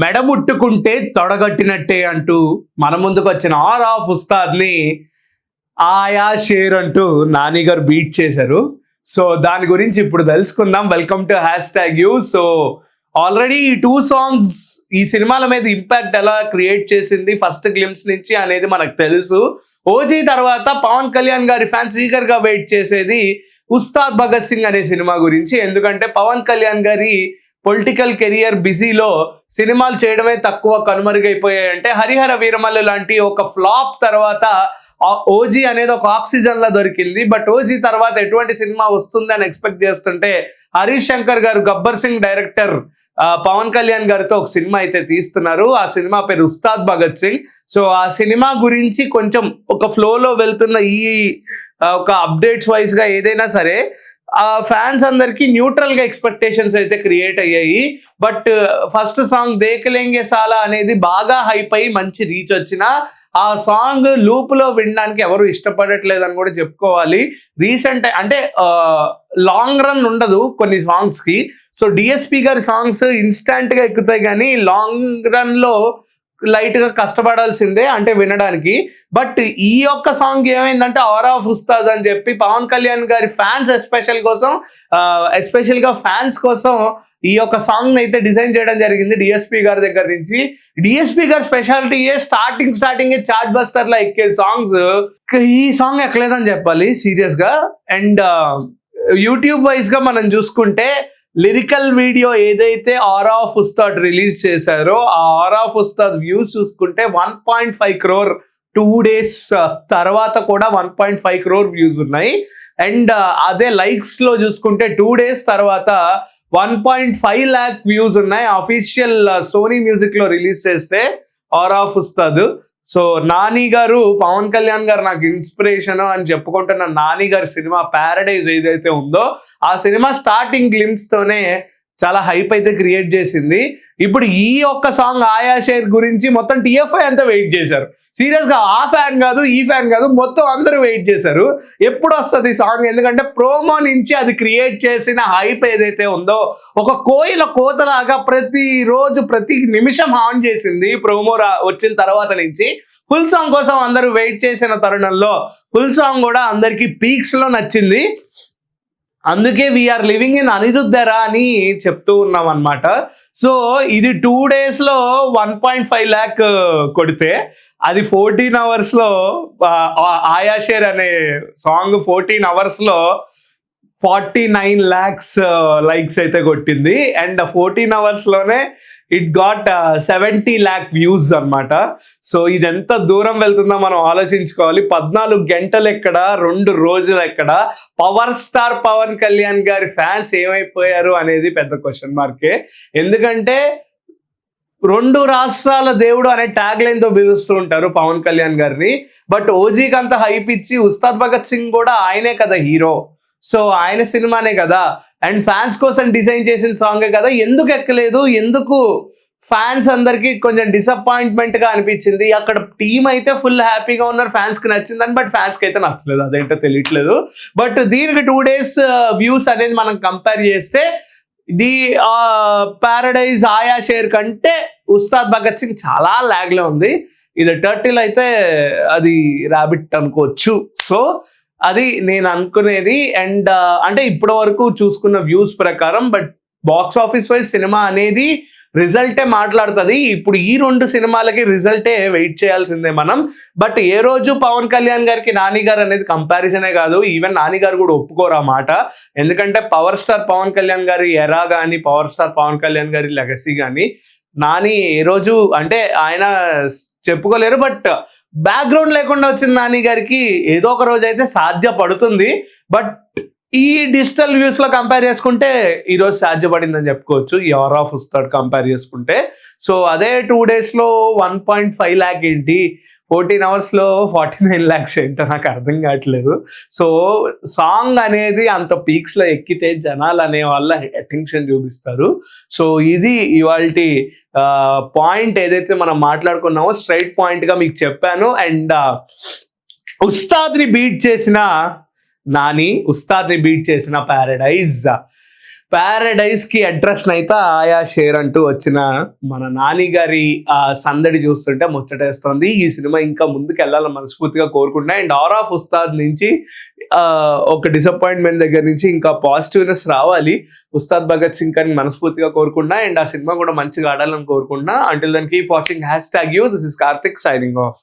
మెడముట్టుకుంటే తొడగట్టినట్టే అంటూ మన ముందుకు వచ్చిన ఆర్ ఆఫ్ ఉస్తాద్ని ఆయా షేర్ అంటూ నాని గారు బీట్ చేశారు. సో దాని గురించి ఇప్పుడు తెలుసుకుందాం. Welcome to #you. So already ఈ 2 సాంగ్స్ ఈ సినిమాల మీద ఇంపాక్ట్ ఎలా క్రియేట్ చేసింది ఫస్ట్ గ్లిమ్స్ నుంచి అనేది మనకు తెలుసు. ఓజీ తర్వాత పవన్ కళ్యాణ్ గారి ఫ్యాన్స్ ఈగర్ గా వెయిట్ చేసేది ఉస్తాద్ భగత్ సింగ్ అనే సినిమా గురించి. ఎందుకంటే పవన్ కళ్యాణ్ గారి పొలిటికల్ కెరియర్ బిజీలో సినిమాలు చేయడమే తక్కువ కనుమరుగైపోయాయంటే హరిహర వీరమల్లు లాంటి ఒక ఫ్లాప్ తర్వాత ఓజీ అనేది ఒక ఆక్సిజన్ లా దొరికింది. బట్ ఓజీ తర్వాత ఎటువంటి సినిమా వస్తుంది అని ఎక్స్పెక్ట్ చేస్తుంటే హరీష్ శంకర్ గారు గబ్బర్ సింగ్ డైరెక్టర్ పవన్ కళ్యాణ్ గారితో ఒక సినిమా అయితే తీస్తున్నారు. ఆ సినిమా పేరు ఉస్తాద్ భగత్ సింగ్. సో ఆ సినిమా గురించి కొంచెం ఒక ఫ్లోలో వెళ్తున్న ఈ ఒక అప్డేట్స్ వైజ్ గా ఏదైనా సరే ఆ ఫ్యాన్స్ అందరికి న్యూట్రల్ గా ఎక్స్పెక్టేషన్స్ అయితే క్రియేట్ అయ్యాయి. బట్ ఫస్ట్ సాంగ్ దేకలేంగే సాలా అనేది బాగా హైప్ అయ్యి మంచి రీచ్ వచ్చిన ఆ సాంగ్ లూప్ లో వినడానికి ఎవరు ఇష్టపడట్లేదు అని కూడా చెప్పుకోవాలి. రీసెంట్ అంటే లాంగ్ రన్ ఉండదు కొన్ని సాంగ్స్ కి. సో డిఎస్పి గారి సాంగ్స్ ఇన్స్టాంట్ గా ఎక్కుతాయి కానీ లాంగ్ రన్ లో లైట్ గా కష్టపడాల్సిందే అంటే వినడానికి. బట్ ఈ ఒక్క సాంగ్ ఏమైందంటే ఆర్ ఆఫ్ ఉస్తాద్ అని చెప్పి పవన్ కళ్యాణ్ గారి ఫ్యాన్స్ ఎస్పెషల్ గా ఫ్యాన్స్ కోసం ఈ యొక్క సాంగ్ అయితే డిజైన్ చేయడం జరిగింది డిఎస్పి గారి దగ్గర నుంచి. డిఎస్పి గారి స్పెషాలిటీ స్టార్టింగ్ చార్ట్ బస్టర్ లా ఎక్కే సాంగ్స్. ఈ సాంగ్ ఎక్కలేదని చెప్పాలి సీరియస్ గా. అండ్ యూట్యూబ్ వైజ్ గా మనం చూసుకుంటే లిరికల్ వీడియో ఏదైతే ఆర్ ఆఫ్ ఉస్తాద్ రిలీజ్ చేశారో ఆ ఆర్ ఆఫ్ ఉస్తాద్ వ్యూస్ చూసుకుంటే 1.5 crore 2 days తర్వాత కూడా 1.5 crore వ్యూస్ ఉన్నాయి. అండ్ అదే లైక్స్ లో చూసుకుంటే 2 days తర్వాత 1.5 lakh వ్యూస్ ఉన్నాయి అఫీషియల్ సోనీ మ్యూజిక్ లో రిలీజ్ చేస్తే ఆర్ ఆఫ్ ఉస్తాద్. సో నాని గారు పవన్ కళ్యాణ్ గారు నాకు ఇన్స్పిరేషన్ అని చెప్పుకుంటున్న నాని గారి సినిమా ప్యారడైజ్ ఏదైతే ఉందో ఆ సినిమా స్టార్టింగ్ గ్లిమ్స్ తోనే చాలా హైప్ అయితే క్రియేట్ చేసింది. ఇప్పుడు ఈ ఒక్క సాంగ్ ఆయా షేర్ గురించి మొత్తం టీఎఫ్ఐ అంతా వెయిట్ చేశారు. సీరియస్ గా ఆ ఫ్యాన్ కాదు ఈ ఫ్యాన్ కాదు మొత్తం అందరూ వెయిట్ చేశారు ఎప్పుడు వస్తుంది సాంగ్. ఎందుకంటే ప్రోమో నుంచి అది క్రియేట్ చేసిన హైప్ ఏదైతే ఉందో ఒక కోయిల కోతలాగా ప్రతిరోజు ప్రతి నిమిషం ఆన్ చేసింది ప్రోమో వచ్చిన తర్వాత నుంచి. ఫుల్ సాంగ్ కోసం అందరూ వెయిట్ చేసిన తరుణంలో ఫుల్ సాంగ్ కూడా అందరికి పీక్స్ లో నచ్చింది. అందుకే వీఆర్ లివింగ్ ఇన్ అనిరుద్ధరా అని చెప్తూ ఉన్నాం అనమాట. సో ఇది 2 days లో 1.5 lakh కొడితే అది 14 hours లో ఆయా షేర్ అనే సాంగ్ 14 hours లో 49 lakhs లైక్స్ అయితే కొట్టింది. అండ్ 14 hours లోనే ఇట్ గాట్ 70 lakh వ్యూస్ అనమాట. సో ఇది ఎంత దూరం వెళ్తుందో మనం ఆలోచించుకోవాలి. 14 గంటలు ఎక్కడ 2 రోజులు ఎక్కడ పవర్ స్టార్ పవన్ కళ్యాణ్ గారి ఫ్యాన్స్ ఏమైపోయారు అనేది పెద్ద క్వశ్చన్ మార్కే. ఎందుకంటే 2 రాష్ట్రాల దేవుడు అనే ట్యాగ్ లైన్ తో పిలుస్తూ ఉంటారు పవన్ కళ్యాణ్ గారిని. బట్ ఓజీకి అంత హైప్ ఇచ్చి ఉస్తాద్ భగత్ సింగ్ కూడా ఆయనే కదా హీరో. సో ఆయన సినిమానే కదా అండ్ ఫ్యాన్స్ కోసం డిజైన్ చేసిన సాంగే కదా. ఎందుకు ఎక్కలేదు, ఎందుకు ఫ్యాన్స్ అందరికి కొంచెం డిసప్పాయింట్మెంట్ గా అనిపించింది. అక్కడ టీం అయితే ఫుల్ హ్యాపీగా ఉన్నారు, ఫ్యాన్స్ కి నచ్చిందని. బట్ ఫ్యాన్స్ కి అయితే నచ్చలేదు, అదేంటో తెలియట్లేదు. బట్ దీనికి 2 days వ్యూస్ అనేది మనం కంపేర్ చేస్తే ది ప్యారడైజ్ ఆయా షేర్ కంటే ఉస్తాద్ భగత్ సింగ్ చాలా లాగ్ లో ఉంది. ఇది టర్టిల్ అయితే అది రాబిట్ అనుకోవచ్చు. సో అది నేను అనుకునేది. అండ్ అంటే ఇప్పటి వరకు చూసుకున్న వ్యూస్ ప్రకారం. But box office wise cinema అనేది రిజల్టే మాట్లాడుతుంది. ఇప్పుడు ఈ 2 సినిమాలకి రిజల్టే వెయిట్ చేయాల్సిందే మనం. బట్ ఏ రోజు పవన్ కళ్యాణ్ గారికి నాని గారు అనేది కంపారిజనే కాదు, ఈవెన్ నాని గారు కూడా ఒప్పుకోరు ఆ మాట. ఎందుకంటే పవర్ స్టార్ పవన్ కళ్యాణ్ గారి ఎరా కానీ పవర్ స్టార్ పవన్ కళ్యాణ్ గారి లెగసీ కానీ నాని ఏ రోజు అంటే ఆయన చెప్పుకోలేరు. బట్ బ్యాక్గ్రౌండ్ లేకుండా వచ్చిన నాని గారికి ఏదో ఒక రోజు అయితే సాధ్యపడుతుంది. బట్ ఈ డిజిటల్ వ్యూస్ లో కంపేర్ చేసుకుంటే ఈరోజు సాధ్యపడిందని చెప్పుకోవచ్చు ఈ ఆర్ ఆఫ్ ఉస్తాద్ కంపేర్ చేసుకుంటే. సో అదే 2 days లో 1.5 lakh ఏంటి, 14 hours లో 49 lakhs ఏంటో నాకు అర్థం కావట్లేదు. సో సాంగ్ అనేది అంత పీక్స్ లో ఎక్కితే జనాలు అనే వాళ్ళ అటెన్షన్ చూపిస్తారు. సో ఇది ఇవాల్టి పాయింట్ ఏదైతే మనం మాట్లాడుకున్నామో స్ట్రైట్ పాయింట్ గా మీకు చెప్పాను. అండ్ ఉస్తాద్ని బీట్ చేసిన నాని, ఉస్తాద్ని బీట్ చేసిన ప్యారడైజ్. పారడైజ్ కి అడ్రస్ నైతే ఆయా షేర్ అంటూ వచ్చిన మన నాని గారి సందడి చూస్తుంటే ముచ్చటేస్తోంది. ఈ సినిమా ఇంకా ముందుకు వెళ్ళాలని మనస్ఫూర్తిగా కోరుకుంటున్నా. అండ్ ఆర్ ఆఫ్ ఉస్తాద్ నుంచి ఒక డిసప్పాయింట్మెంట్ దగ్గర నుంచి ఇంకా పాజిటివ్నెస్ రావాలి ఉస్తాద్ భగత్ సింగ్ అని మనస్ఫూర్తిగా కోరుకుంటున్నా. అండ్ ఆ సినిమా కూడా మంచిగా ఆడాలని కోరుకుంటున్నా. Until then keep watching #you. This is Karthik signing of.